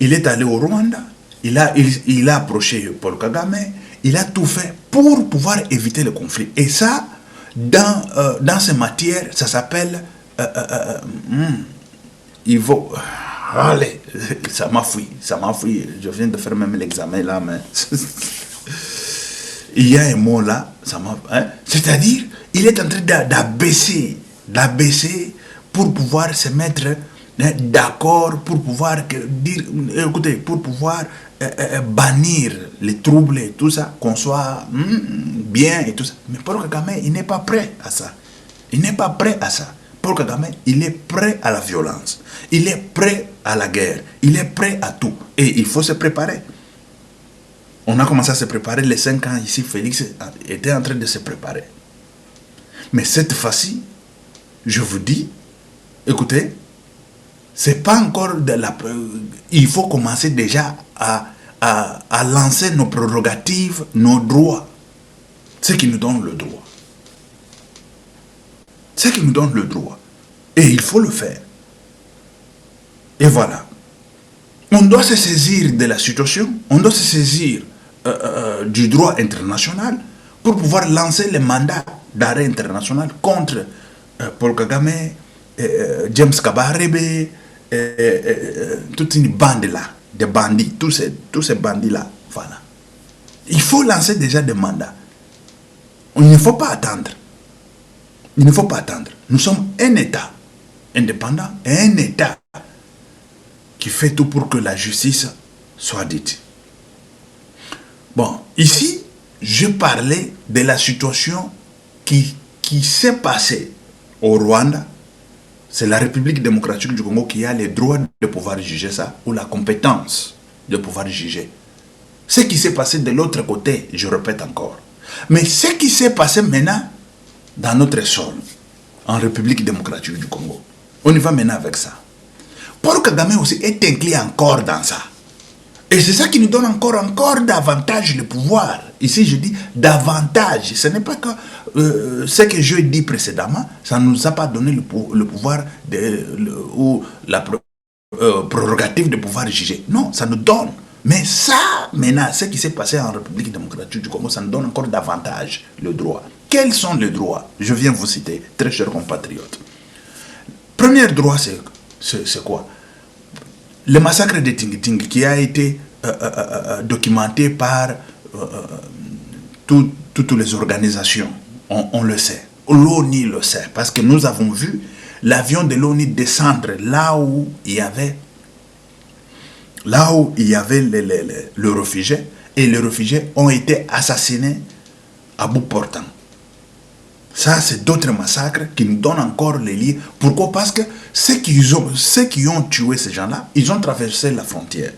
il est allé au Rwanda, il a approché Paul Kagame, il a tout fait pour pouvoir éviter le conflit. Et ça, dans ces matières, ça s'appelle... il faut... Allez, ça m'a fui. Je viens de faire même l'examen là, mais... il y a un mot là, ça m'a... Hein? C'est-à-dire, il est en train d'abaisser pour pouvoir se mettre d'accord, pour pouvoir dire... Écoutez, pour pouvoir... bannir les troubles et tout ça, qu'on soit bien et tout ça. Mais Paul Kagame, il n'est pas prêt à ça. Il n'est pas prêt à ça. Paul Kagame, il est prêt à la violence. Il est prêt à la guerre. Il est prêt à tout. Et il faut se préparer. On a commencé à se préparer les 5 ans ici. Félix était en train de se préparer. Mais cette fois-ci, je vous dis, écoutez, c'est pas encore de la... Il faut commencer déjà à lancer nos prérogatives, nos droits. Ce qui nous donne le droit. Ce qui nous donne le droit. Et il faut le faire. Et voilà. On doit se saisir de la situation. On doit se saisir du droit international pour pouvoir lancer le mandat d'arrêt international contre Paul Kagame, James Kabarebe, toute une bande là, des bandits, tous ces bandits-là, voilà. Il faut lancer déjà des mandats. Il ne faut pas attendre. Il ne faut pas attendre. Nous sommes un État indépendant et un État qui fait tout pour que la justice soit dite. Bon, ici, je parlais de la situation qui s'est passée au Rwanda. C'est la République démocratique du Congo qui a le droit de pouvoir juger ça, ou la compétence de pouvoir juger. Ce qui s'est passé de l'autre côté, je répète encore. Mais ce qui s'est passé maintenant, dans notre sol, en République démocratique du Congo, on y va maintenant avec ça. Paul Kagame aussi est inclus encore dans ça. Et c'est ça qui nous donne encore davantage le pouvoir. Ici, je dis davantage. Ce n'est pas que ce que je dis précédemment, ça ne nous a pas donné le pouvoir ou la prérogative de pouvoir juger. Non, ça nous donne. Mais ça, maintenant, ce qui s'est passé en République démocratique du Congo, ça nous donne encore davantage le droit. Quels sont les droits? Je viens vous citer, très chers compatriotes. Premier droit, c'est quoi? Le massacre de Tingiting qui a été documenté par toutes les organisations, on le sait. l'ONU le sait, parce que nous avons vu l'avion de l'ONU descendre là où il y avait le réfugié, et les réfugiés ont été assassinés à bout portant. Ça, c'est d'autres massacres qui nous donnent encore les liens. Pourquoi? Parce que ceux qui ont tué ces gens-là, ils ont traversé la frontière.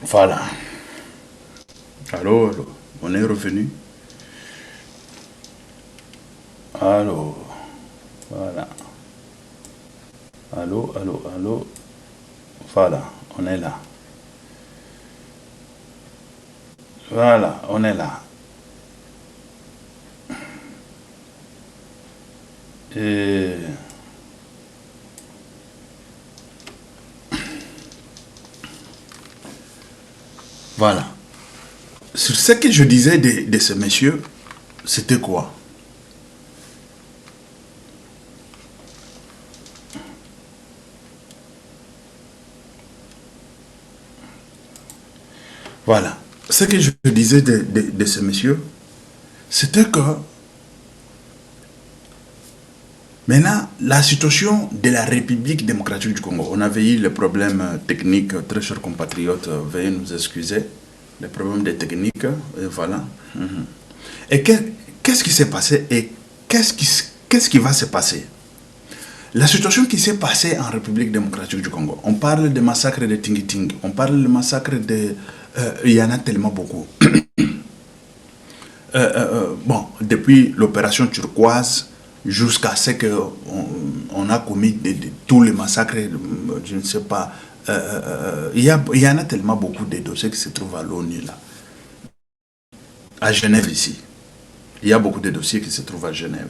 Voilà. Allô, allô. On est revenu. Allô. Voilà. Allô, allô, allô. Voilà, on est là. Voilà, on est là. Et voilà. Sur ce que je disais de ce monsieur, c'était quoi? Voilà. Ce que je disais de ce monsieur, c'était que maintenant, la situation de la République démocratique du Congo, on avait eu le problème technique, très chers compatriotes, veuillez nous excuser, les problèmes de technique, et voilà. Et qu'est-ce qui s'est passé et qu'est-ce qui va se passer? La situation qui s'est passée en République démocratique du Congo, on parle de massacre de Tingi-Tingi, on parle de massacre de... il y en a tellement beaucoup. Bon, depuis l'opération turquoise jusqu'à ce qu'on on a commis tous les massacres, je ne sais pas, il y en a tellement beaucoup de dossiers qui se trouvent à l'ONU là, à Genève ici. Il y a beaucoup de dossiers qui se trouvent à Genève.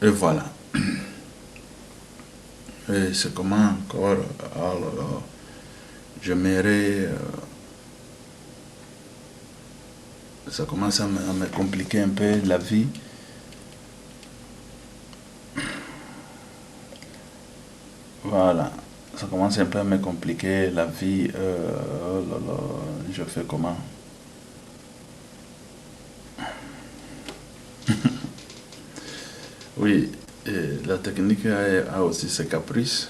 Et voilà. Et c'est comment encore, oh là là, j'aimerais... ça commence à me compliquer un peu la vie. Voilà. Ça commence un peu à me compliquer la vie. Oh là là, je fais comment? Oui, et la technique a aussi ses caprices.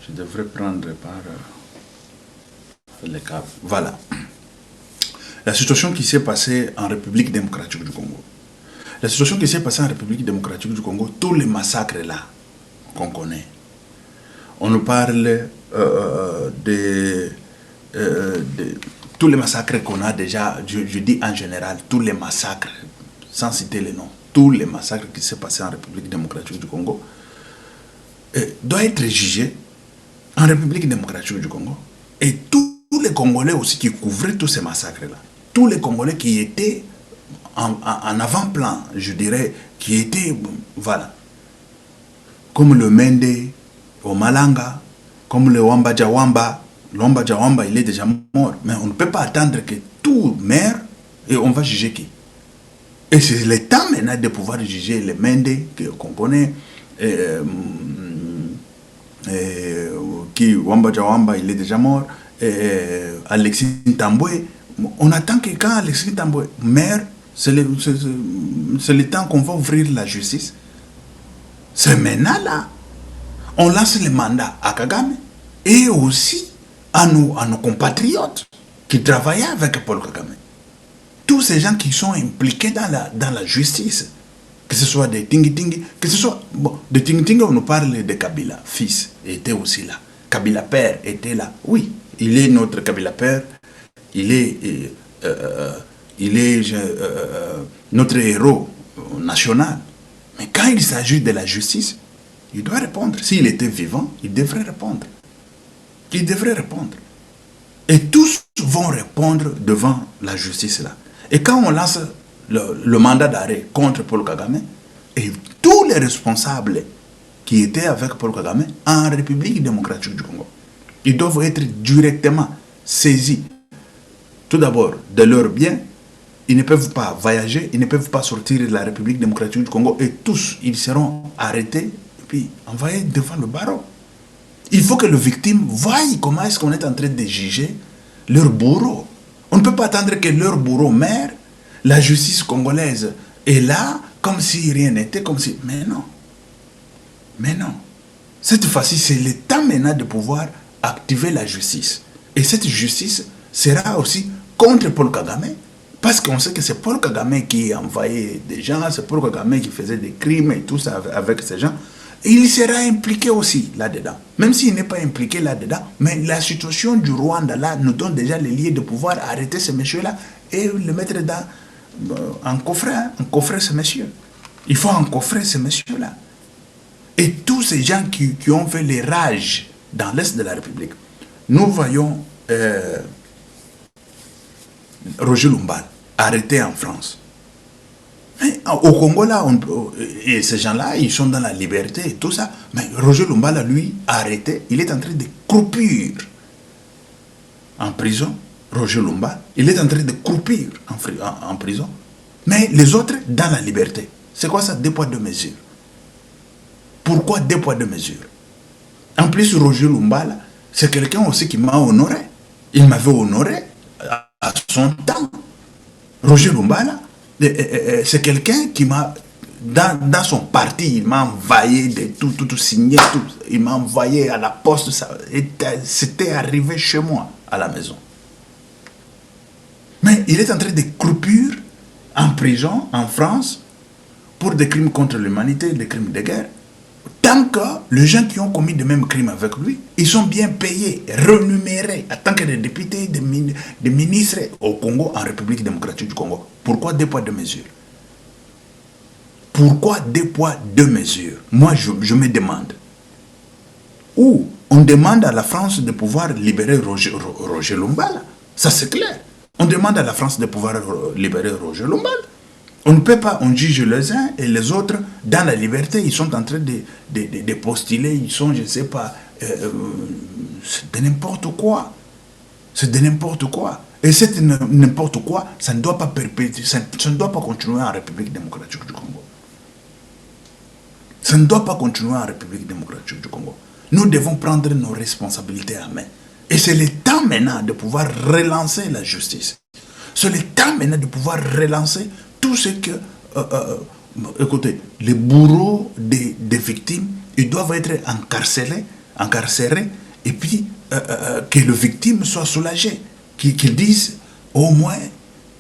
Je devrais prendre par les câbles. Voilà. La situation qui s'est passée en République démocratique du Congo. La situation qui s'est passée en République démocratique du Congo, tous les massacres là qu'on connaît. On nous parle de tous les massacres qu'on a déjà, je dis en général, tous les massacres, sans citer les noms, tous les massacres qui s'est passés en République démocratique du Congo, doivent être jugés en République démocratique du Congo. Et tous les Congolais aussi qui couvraient tous ces massacres-là, tous les Congolais qui étaient en avant-plan, je dirais, qui étaient, voilà, comme le Mende, au Malanga, comme le Wamba Jawamba. L'Wamba Jawamba, il est déjà mort. Mais on ne peut pas attendre que tout meure et on va juger qui. Et c'est le temps maintenant de pouvoir juger les Mende, qu'on connaît, qui Wamba Jawamba, il est déjà mort, Alexis Ntambwe. On attend que quand Alexis Ntambwe meurt, c'est le temps qu'on va ouvrir la justice. C'est maintenant là. On lance le mandat à Kagame et aussi à nos compatriotes qui travaillaient avec Paul Kagame. Tous ces gens qui sont impliqués dans la justice, que ce soit des Tingi-Tingi, que ce soit... Bon, de Tingi-Tingi, on nous parle de Kabila, fils, était aussi là. Kabila père était là. Oui, il est notre Kabila père, il est notre héros national. Mais quand il s'agit de la justice, il doit répondre. S'il était vivant, il devrait répondre. Il devrait répondre. Et tous vont répondre devant la justice là. Et quand on lance le mandat d'arrêt contre Paul Kagame, et tous les responsables qui étaient avec Paul Kagame en République démocratique du Congo, ils doivent être directement saisis. Tout d'abord, de leurs biens, ils ne peuvent pas voyager, ils ne peuvent pas sortir de la République démocratique du Congo, et tous, ils seront arrêtés et puis envoyés devant le barreau. Il faut que les victimes voient comment est-ce qu'on est en train de juger leur bourreau. On ne peut pas attendre que leur bourreau meure, la justice congolaise est là, comme si rien n'était, comme si... Mais non. Mais non. Cette fois-ci, c'est le temps maintenant de pouvoir activer la justice. Et cette justice sera aussi contre Paul Kagame, parce qu'on sait que c'est Paul Kagame qui envoyait des gens, c'est Paul Kagame qui faisait des crimes et tout ça avec ces gens. il sera impliqué aussi là-dedans. Même s'il n'est pas impliqué là-dedans, mais la situation du Rwanda là nous donne déjà les liens de pouvoir arrêter ce monsieur-là et le mettre dans encoffrer ce monsieur. Il faut encoffrer ce monsieur-là. Et tous ces gens qui ont fait les rages dans l'Est de la République. Nous voyons Roger Lumbala arrêté en France. Mais au Congo, là, et ces gens-là, ils sont dans la liberté et tout ça. Mais Roger Lumbala, lui, arrêté, il est en train de croupir en prison. Roger Lumbala, il est en train de croupir en prison. Mais les autres, dans la liberté. C'est quoi ça, 2 poids 2 mesures? Pourquoi 2 poids 2 mesures? En plus, Roger Lumbala, c'est quelqu'un aussi qui m'a honoré. Il m'avait honoré à son temps. Roger Lumbala, c'est quelqu'un qui m'a, dans son parti, il m'a envoyé de tout signé, tout. Il m'a envoyé à la poste, c'était arrivé chez moi, à la maison. Mais il est en train de croupir en prison, en France, pour des crimes contre l'humanité, des crimes de guerre. Tant que les gens qui ont commis de mêmes crimes avec lui, ils sont bien payés, rémunérés en tant que des députés, des ministres au Congo, en République démocratique du Congo. Pourquoi 2 poids 2 mesures? Pourquoi 2 poids 2 mesures? Moi, je me demande. Ou on demande à la France de pouvoir libérer Roger Lumbala. Ça, c'est clair. On demande à la France de pouvoir libérer Roger Lumbala. On ne peut pas, on juge les uns et les autres dans la liberté. Ils sont en train de postuler, ils sont, je ne sais pas, c'est de n'importe quoi. C'est de n'importe quoi. Et c'est n'importe quoi, ça ne doit pas perpétuer, ça ne doit pas continuer en République démocratique du Congo. Ça ne doit pas continuer en République démocratique du Congo. Nous devons prendre nos responsabilités à main. Et c'est le temps maintenant de pouvoir relancer la justice. C'est le temps maintenant de pouvoir relancer tout ce que, écoutez, les bourreaux des victimes, ils doivent être encarcérés, et puis que les victimes soient soulagées, qu'ils disent, au moins,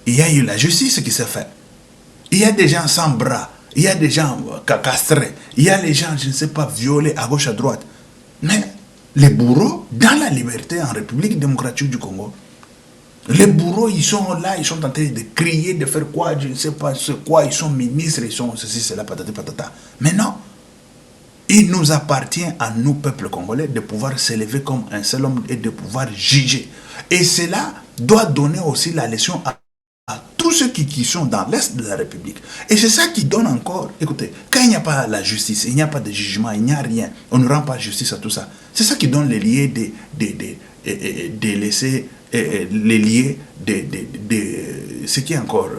il y a eu la justice qui s'est faite. Il y a des gens sans bras, il y a des gens castrés, il y a des gens, je ne sais pas, violés à gauche, à droite. Mais les bourreaux, dans la liberté, en République démocratique du Congo, les bourreaux, ils sont là, ils sont en train de crier, de faire quoi, je ne sais pas ce quoi, ils sont ministres, ils sont ceci, cela, patata, patata. Mais non, il nous appartient à nous, peuple congolais, de pouvoir s'élever comme un seul homme et de pouvoir juger. Et cela doit donner aussi la leçon à tous ceux qui sont dans l'Est de la République. Et c'est ça qui donne encore, écoutez, quand il n'y a pas la justice, il n'y a pas de jugement, il n'y a rien, on ne rend pas justice à tout ça. C'est ça qui donne les liens de laisser les liens de ce qui est encore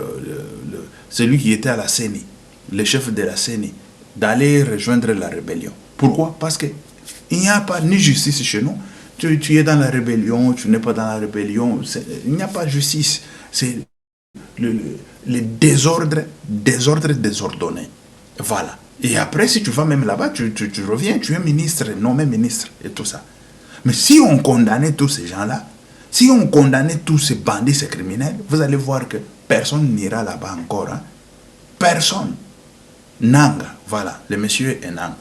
celui qui était à la CENI, le chef de la CENI, d'aller rejoindre la rébellion. Pourquoi? Parce qu'il n'y a pas ni justice chez nous. Tu es dans la rébellion, tu n'es pas dans la rébellion. Il n'y a pas de justice. C'est le désordre désordonné. Voilà. Et après, si tu vas même là-bas, tu reviens, tu es ministre, nommé ministre et tout ça. Mais si on condamnait tous ces gens-là, si on condamnait tous ces bandits, ces criminels, vous allez voir que personne n'ira là-bas encore. Hein. Personne. Nanga, voilà, le monsieur est Nanga.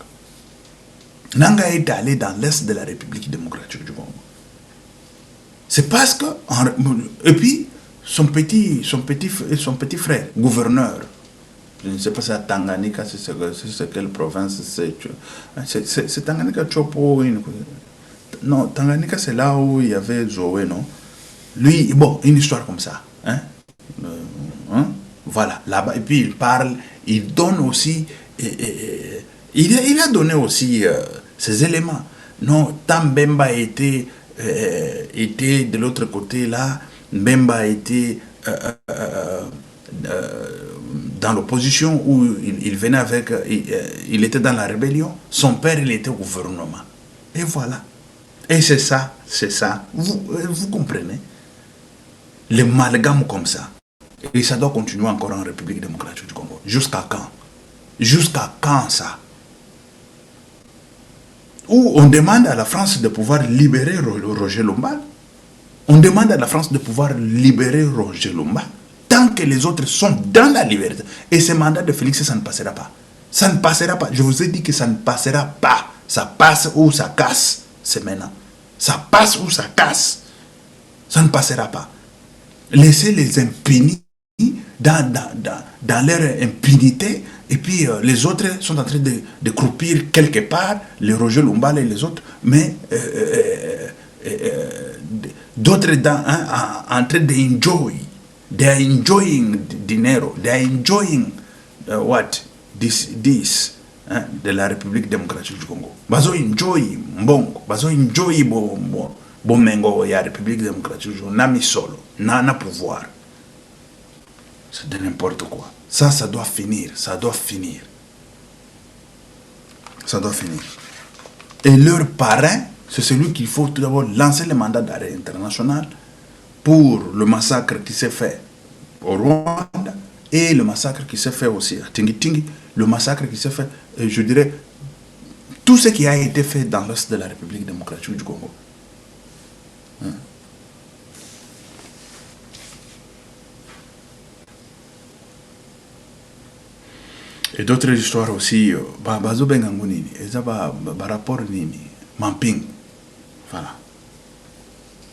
Nanga est allé dans l'Est de la République démocratique du Congo. C'est parce que... Et puis, son petit frère, gouverneur, je ne sais pas si c'est Tanganyika, c'est quelle province, c'est Tanganyika Chopo. Non, Tanganyika, c'est là où il y avait Zoé, non? Lui, bon, une histoire comme ça. Hein? Voilà, là-bas. Et puis il parle, il donne aussi, il a donné aussi ces éléments. Non, tant Mbemba était de l'autre côté là, Mbemba était dans l'opposition où il venait avec, il était dans la rébellion, son père il était au gouvernement. Et voilà. Et c'est ça. Vous comprenez? Les malgames comme ça. Et ça doit continuer encore en République démocratique du Congo. Jusqu'à quand? Jusqu'à quand ça? Où on demande à la France de pouvoir libérer Roger Lumbala. On demande à la France de pouvoir libérer Roger Lumbala tant que les autres sont dans la liberté. Et ce mandat de Félix, ça ne passera pas. Ça ne passera pas. Je vous ai dit que ça ne passera pas. Ça passe ou ça casse. C'est maintenant. Ça passe ou ça casse. Ça ne passera pas. Laissez les impunis dans leur impunité. Et puis les autres sont en train de croupir quelque part. Les Roger Lumbala et les autres. Mais d'autres en train d'enjoy. They are enjoying dinero. They are enjoying what? This de la République démocratique du Congo. Bazo enjoy mbongo. Bazo enjoy bomengo ya République démocratique du Congo. Nami solo. Na pouvoir. C'est de n'importe quoi. Ça doit finir. Ça doit finir. Ça doit finir. Et leur parrain, c'est celui qu'il faut tout d'abord lancer le mandat d'arrêt international pour le massacre qui s'est fait au Rwanda et le massacre qui s'est fait aussi à Tingi-Tingi, le massacre qui s'est fait, je dirais, tout ce qui a été fait dans l'Est de la République démocratique du Congo. Et d'autres histoires aussi, bazo bengango nini, eza ba rapport nini, mapping, voilà.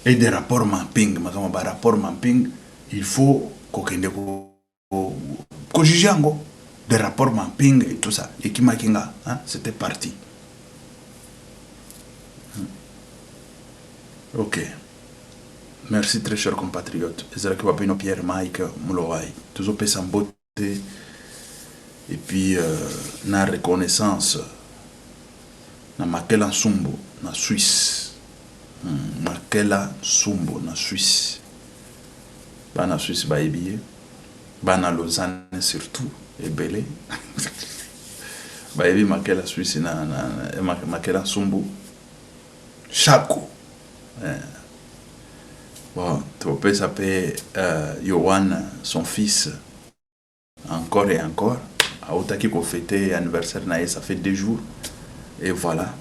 Et des rapports mapping, ba rapport mapping, il faut kokende ko jugeango, des rapports mapping et tout ça. Et Kimakinga, c'était parti. Ok. Merci très chers compatriotes. Ezra Kibapino Pierre Mike Mulowai. Toujours pesa beauté. Et puis, na reconnaissance, na Makela Sumbo, na Suisse. Makela Sumbo, na Suisse. Ba na Suisse, ba ebiye. Ba na Lausanne surtout, et Belé. Ba ebi Makela Suisse, Makela Sumbo. Chaco. Bon, tu peux s'appeler Yohan, son fils, encore et encore. Aotaki ko fêté anniversaire naïe, ça fait 2 jours. Et voilà.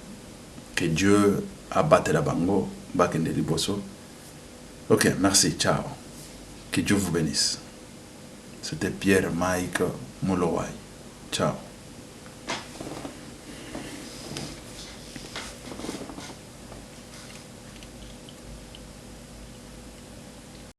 Que Dieu a battu la bango. Bakende liboso. Ok, merci, ciao. Que Dieu vous bénisse. C'était Pierre Mike Mulowai. Ciao.